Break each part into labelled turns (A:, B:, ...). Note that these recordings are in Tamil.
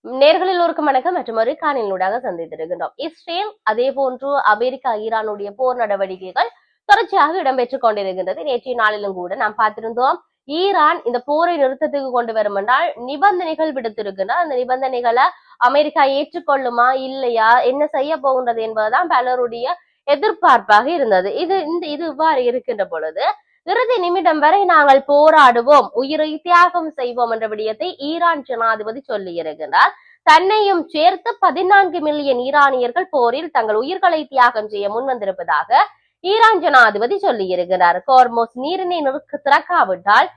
A: நேர்களில் ஒரு வணக்கம் மற்றும் ஒரு காணொலியூடாக சந்தித்திருக்கின்றோம். இஸ்ரேல் அதே போன்று அமெரிக்கா ஈரானுடைய போர் நடவடிக்கைகள் தொடர்ச்சியாக இடம்பெற்றுக் கொண்டிருக்கின்றது. நேற்றைய நாளிலும் கூட நாம் பார்த்திருந்தோம், ஈரான் இந்த போரை நிறுத்தத்துக்கு கொண்டு வரும் என்றால் நிபந்தனைகள் விடுத்திருக்கின்றன. அந்த நிபந்தனைகளை அமெரிக்கா ஏற்றுக்கொள்ளுமா இல்லையா, என்ன செய்ய போகின்றது என்பதுதான் பலருடைய எதிர்பார்ப்பாக இருந்தது. இது இவ்வாறு இருக்கின்ற பொழுது இறுதி நிமிடம் வரை நாங்கள் போராடுவோம், உயிரை தியாகம் செய்வோம் என்ற விடயத்தை ஈரான் ஜனாதிபதி சொல்லி இருக்கின்றார். தன்னையும் சேர்த்து 14 மில்லியன் ஈரானியர்கள் போரில் தங்கள் உயிர்களை தியாகம் செய்ய முன்வந்திருப்பதாக ஈரான் ஜனாதிபதி சொல்லி இருக்கிறார். ஹோர்முஸ் நீரினை திறக்காவிட்டால்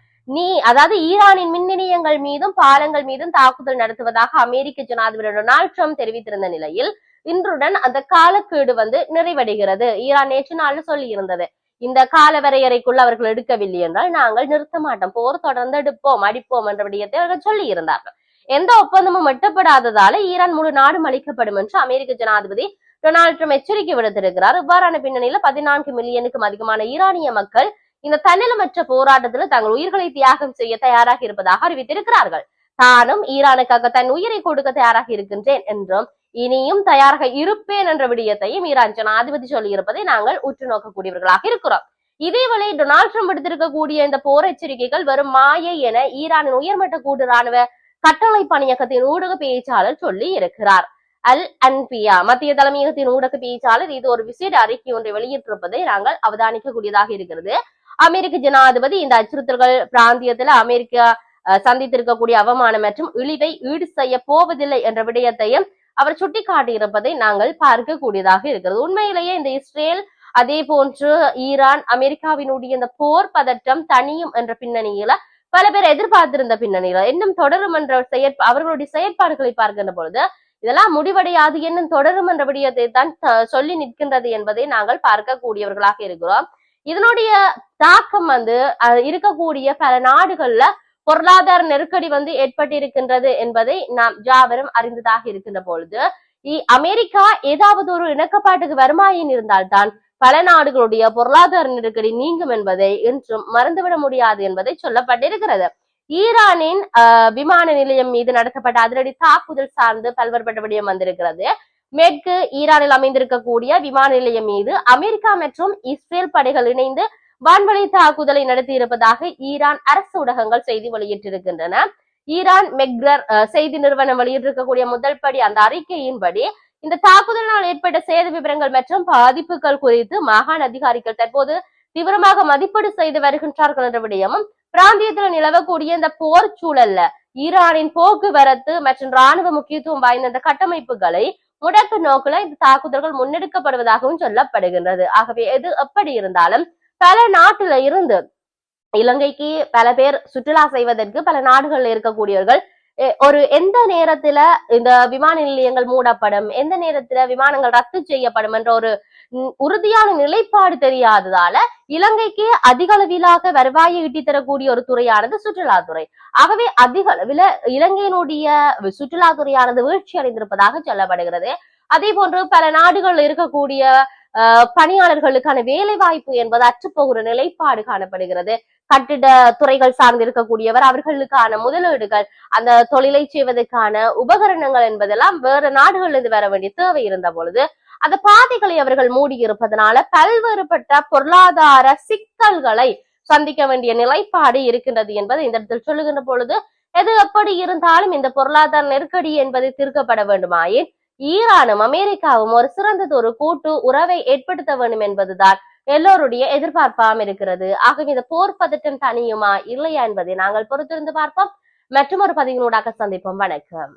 A: அதாவது ஈரானின் மின் நிலையங்கள் மீதும் பாலங்கள் மீதும் தாக்குதல் நடத்துவதாக அமெரிக்க ஜனாதிபதி டொனால்ட் ட்ரம்ப் தெரிவித்திருந்த நிலையில் இன்றுடன் அந்த காலக்கெடு நிறைவடைகிறது. ஈரான் நேற்று நாள் சொல்லி இருந்தது, இந்த கால வரையறைக்குள் அவர்கள் எடுக்கவில்லை என்றால் நாங்கள் நிறுத்த மாட்டோம், போர் தொடர்ந்து எடுப்போம் அடிப்போம் என்ற விடயத்தை அவர்கள் சொல்லி இருந்தார்கள். எந்த ஒப்பந்தமும் எட்டப்படாததால ஈரான் முழு நாடும் அளிக்கப்படும் என்று அமெரிக்க ஜனாதிபதி டொனால்ட் ட்ரம்ப் எச்சரிக்கை விடுத்திருக்கிறார். இவ்வாறான பின்னணியில 14 மில்லியனுக்கும் அதிகமான ஈரானிய மக்கள் இந்த தன்னலமற்ற போராட்டத்துல தங்கள் உயிர்களை தியாகம் செய்ய தயாராக இருப்பதாக அறிவித்திருக்கிறார்கள். தானும் ஈரானுக்காக தன் உயிரை கொடுக்க தயாராக இருக்கின்றேன் என்றும் இனியும் தயாராக இருப்பேன் என்ற விடயத்தையும் ஈரான் ஜனாதிபதி சொல்லி இருப்பதை நாங்கள் உற்று நோக்கக்கூடியவர்களாக இருக்கிறோம். இதேவேளை டொனால்ட் ட்ரம்ப் எடுத்திருக்கக்கூடிய இந்த போர் எச்சரிக்கைகள் வெறும் மாயை என ஈரானின் உயர்மட்ட கூட்டு ராணுவ கட்டளை பணியகத்தின் ஊடக பேச்சாளர் சொல்லி இருக்கிறார். அல் அன்பியா மத்திய தலைமையகத்தின் ஊடக பேச்சாளர் இது ஒரு விசேட அறிக்கை ஒன்றை வெளியிட்டிருப்பதை நாங்கள் அவதானிக்கக்கூடியதாக இருக்கிறது. அமெரிக்க ஜனாதிபதி இந்த அச்சுறுத்தல்கள் பிராந்தியத்துல அமெரிக்கா சந்தித்திருக்கக்கூடிய அவமானம் மற்றும் இழிவை ஈடு செய்ய போவதில்லை என்ற விடயத்தையும் அவர் சுட்டிக்காட்டியிருப்பதை நாங்கள் பார்க்கக்கூடியதாக இருக்கிறது. உண்மையிலேயே இந்த இஸ்ரேல் அதே போன்று ஈரான் அமெரிக்காவினுடைய இந்த போர் பதற்றம் தனியும் என்ற பின்னணியில பல பேர் எதிர்பார்த்திருந்த பின்னணியில இன்னும் தொடரும் என்ற அவர்களுடைய செயற்பாடுகளை பார்க்கின்ற பொழுது இதெல்லாம் முடிவடையாது, இன்னும் தொடரும் என்ற விடயத்தை தான் சொல்லி நிற்கின்றது என்பதை நாங்கள் பார்க்கக்கூடியவர்களாக இருக்கிறோம். இதனுடைய தாக்கம் இருக்கக்கூடிய பல நாடுகள்ல பொருளாதார நெருக்கடி ஏற்பட்டிருக்கின்றது என்பதை நாம் யாவரும் அறிந்ததாக இருக்கின்ற பொழுது அமெரிக்கா ஏதாவது ஒரு இணக்கப்பாட்டுக்கு வருமாயின் இருந்தால்தான் பல நாடுகளுடைய பொருளாதார நெருக்கடி நீங்கும் என்பதை இன்றும் மறந்துவிட முடியாது என்பதை சொல்லப்பட்டிருக்கிறது. ஈரானின் விமான நிலையம் மீது நடத்தப்பட்ட அதிரடி தாக்குதல் சார்ந்து பல்வேறுபட்ட விடயம் வந்திருக்கிறது. மேற்கு ஈரானில் அமைந்திருக்கக்கூடிய விமான நிலையம் மீது அமெரிக்கா மற்றும் இஸ்ரேல் படைகள் இணைந்து வான்வழி தாக்குதலை நடத்தி இருப்பதாக ஈரான் அரசு ஊடகங்கள் செய்தி வெளியிட்டிருக்கின்றன. ஈரான் மெக்ரர் செய்தி நிறுவனம் வெளியிட்டிருக்கக்கூடிய முதல் படி அந்த அறிக்கையின்படி இந்த தாக்குதலினால் ஏற்பட்ட சேத விவரங்கள் மற்றும் பாதிப்புகள் குறித்து மாகாண அதிகாரிகள் தற்போது தீவிரமாக மதிப்பீடு செய்து வருகின்றார்கள் என்ற விடயமும், பிராந்தியத்தில் நிலவக்கூடிய இந்த போர் சூழல்ல ஈரானின் போக்குவரத்து மற்றும் ராணுவ முக்கியத்துவம் வாய்ந்த இந்த கட்டமைப்புகளை முடக்கு நோக்கில இந்த தாக்குதல்கள் முன்னெடுக்கப்படுவதாகவும் சொல்லப்படுகின்றது. ஆகவே எது எப்படி இருந்தாலும் பல நாட்டுல இருந்து இலங்கைக்கு பல பேர் சுற்றுலா செய்வதற்கு பல நாடுகள்ல இருக்கக்கூடியவர்கள் எந்த நேரத்துல இந்த விமான நிலையங்கள் மூடப்படும், எந்த நேரத்துல விமானங்கள் ரத்து செய்யப்படும் என்ற ஒரு உறுதியான நிலைப்பாடு தெரியாததால இலங்கைக்கு அதிக அளவிலாக வருவாயை ஈட்டி தரக்கூடிய ஒரு துறையானது சுற்றுலாத்துறை. ஆகவே அதிக அளவில் இலங்கையினுடைய சுற்றுலாத்துறையானது வீழ்ச்சி அடைந்திருப்பதாக சொல்லப்படுகிறது. அதே போன்று பல நாடுகள் இருக்கக்கூடிய பணியாளர்களுக்கான வேலை வாய்ப்பு என்பது அற்றுப்போகிற நிலைப்பாடு காணப்படுகிறது. கட்டிட துறைகள் சார்ந்து இருக்கக்கூடியவர் அவர்களுக்கான முதலீடுகள், அந்த தொழிலை செய்வதற்கான உபகரணங்கள் என்பதெல்லாம் வேற நாடுகளிலிருந்து வர வேண்டிய தேவை இருந்த பொழுது அந்த பாதைகளை அவர்கள் மூடியிருப்பதனால பல்வேறுபட்ட பொருளாதார சிக்கல்களை சந்திக்க வேண்டிய நிலைப்பாடு இருக்கின்றது என்பதை இந்த இடத்தில் சொல்லுகின்ற பொழுது எது எப்படி இருந்தாலும் இந்த பொருளாதார நெருக்கடி என்பதை தீர்க்கப்பட வேண்டுமாயின் ஈரானும் அமெரிக்காவும் ஒரு சிறந்தது ஒரு கூட்டு உறவை ஏற்படுத்த வேண்டும் என்பதுதான் எல்லோருடைய எதிர்பார்ப்பாம் இருக்கிறது. ஆகவே இந்த போர் பதட்டம் தனியுமா இல்லையா என்பதை நாங்கள் பொறுத்திருந்து பார்ப்போம். மற்றும் ஒரு பதிவினூடாக சந்திப்போம். வணக்கம்.